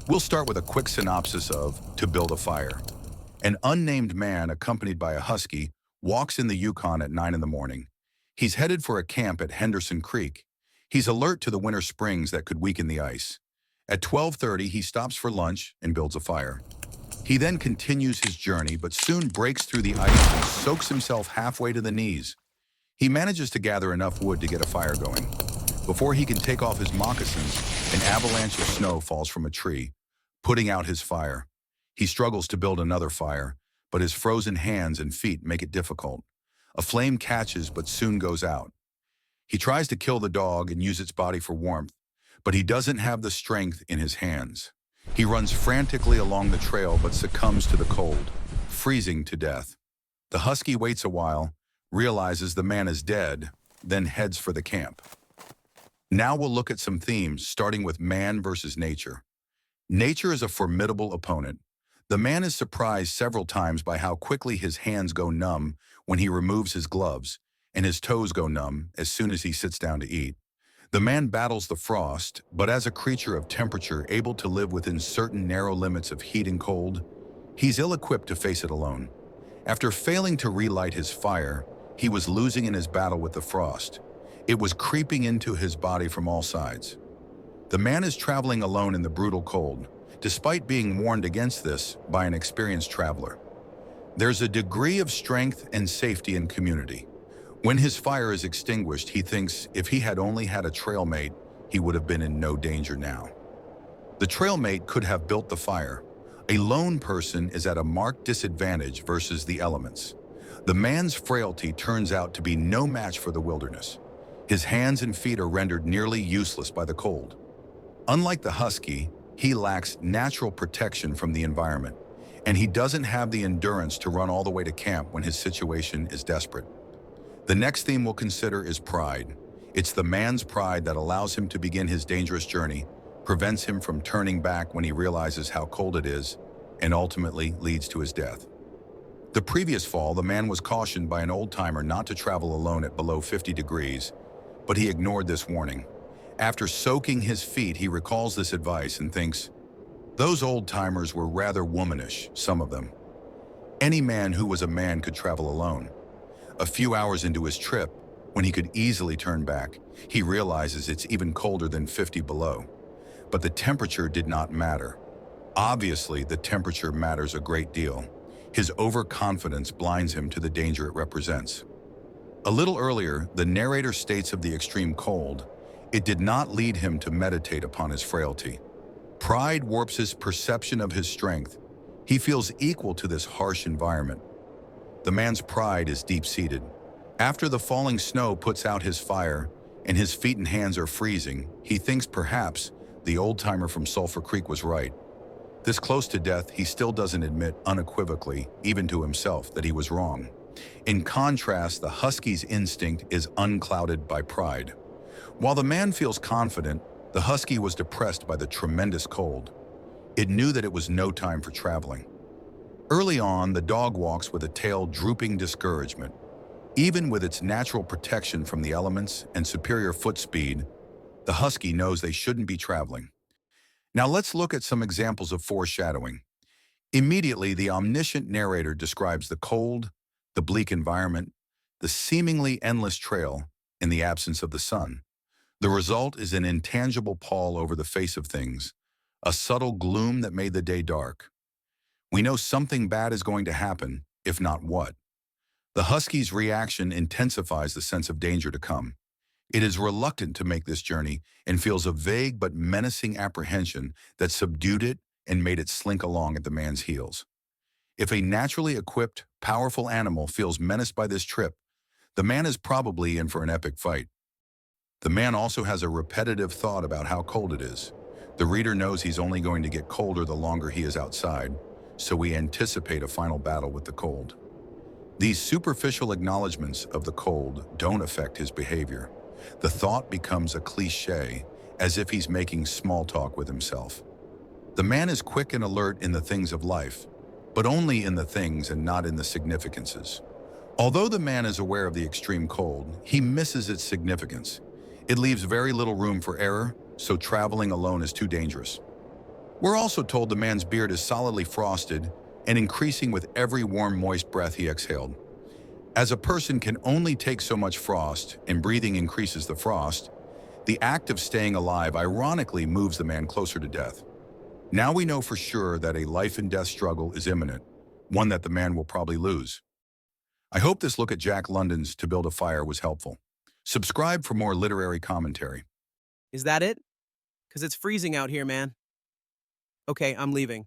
We'll start with a quick synopsis of To Build a Fire. An unnamed man accompanied by a husky walks in the Yukon at 9 in the morning. He's headed for a camp at Henderson Creek. He's alert to the winter springs that could weaken the ice. At 12:30, he stops for lunch and builds a fire. He then continues his journey, but soon breaks through the ice and soaks himself halfway to the knees. He manages to gather enough wood to get a fire going. Before he can take off his moccasins, an avalanche of snow falls from a tree, putting out his fire. He struggles to build another fire, but his frozen hands and feet make it difficult. A flame catches but soon goes out. He tries to kill the dog and use its body for warmth, but he doesn't have the strength in his hands. He runs frantically along the trail but succumbs to the cold, freezing to death. The husky waits a while, realizes the man is dead, then heads for the camp. Now we'll look at some themes, starting with man versus nature. Nature is a formidable opponent. The man is surprised several times by how quickly his hands go numb when he removes his gloves, and his toes go numb as soon as he sits down to eat. The man battles the frost, but as a creature of temperature able to live within certain narrow limits of heat and cold, he's ill-equipped to face it alone. After failing to relight his fire, he was losing in his battle with the frost. It was creeping into his body from all sides. The man is traveling alone in the brutal cold, despite being warned against this by an experienced traveler. There's a degree of strength and safety in community. When his fire is extinguished, he thinks if he had only had a trailmate, he would have been in no danger now. The trailmate could have built the fire. A lone person is at a marked disadvantage versus the elements. The man's frailty turns out to be no match for the wilderness. His hands and feet are rendered nearly useless by the cold. Unlike the husky, he lacks natural protection from the environment, and he doesn't have the endurance to run all the way to camp when his situation is desperate. The next theme we'll consider is pride. It's the man's pride that allows him to begin his dangerous journey, prevents him from turning back when he realizes how cold it is, and ultimately leads to his death. The previous fall, the man was cautioned by an old-timer not to travel alone at below 50 degrees, but he ignored this warning. After soaking his feet, he recalls this advice and thinks, those old-timers were rather womanish, some of them. Any man who was a man could travel alone. A few hours into his trip, when he could easily turn back, he realizes it's even colder than 50 below. But the temperature did not matter. Obviously, the temperature matters a great deal. His overconfidence blinds him to the danger it represents. A little earlier, the narrator states of the extreme cold, it did not lead him to meditate upon his frailty. Pride warps his perception of his strength. He feels equal to this harsh environment. The man's pride is deep-seated. After the falling snow puts out his fire and his feet and hands are freezing, he thinks perhaps the old-timer from Sulphur Creek was right. This close to death, he still doesn't admit unequivocally, even to himself, that he was wrong. In contrast, the husky's instinct is unclouded by pride. While the man feels confident, the husky was depressed by the tremendous cold. It knew that it was no time for traveling. Early on, the dog walks with a tail drooping discouragement. Even with its natural protection from the elements and superior foot speed, the husky knows they shouldn't be traveling. Now let's look at some examples of foreshadowing. Immediately, the omniscient narrator describes the cold, the bleak environment, the seemingly endless trail, in the absence of the sun. The result is an intangible pall over the face of things, a subtle gloom that made the day dark. We know something bad is going to happen, if not what. The husky's reaction intensifies the sense of danger to come. It is reluctant to make this journey and feels a vague but menacing apprehension that subdued it and made it slink along at the man's heels. If a naturally equipped, powerful animal feels menaced by this trip, the man is probably in for an epic fight. The man also has a repetitive thought about how cold it is. The reader knows he's only going to get colder the longer he is outside, so we anticipate a final battle with the cold. These superficial acknowledgments of the cold don't affect his behavior. The thought becomes a cliché, as if he's making small talk with himself. The man is quick and alert in the things of life, but only in the things and not in the significances. Although the man is aware of the extreme cold, he misses its significance. It leaves very little room for error, so traveling alone is too dangerous. We're also told the man's beard is solidly frosted and increasing with every warm, moist breath he exhaled. As a person can only take so much frost, and breathing increases the frost, the act of staying alive ironically moves the man closer to death. Now we know for sure that a life and death struggle is imminent, one that the man will probably lose. I hope this look at Jack London's To Build a Fire was helpful. Subscribe for more literary commentary. Is that it? Because it's freezing out here, man. Okay, I'm leaving.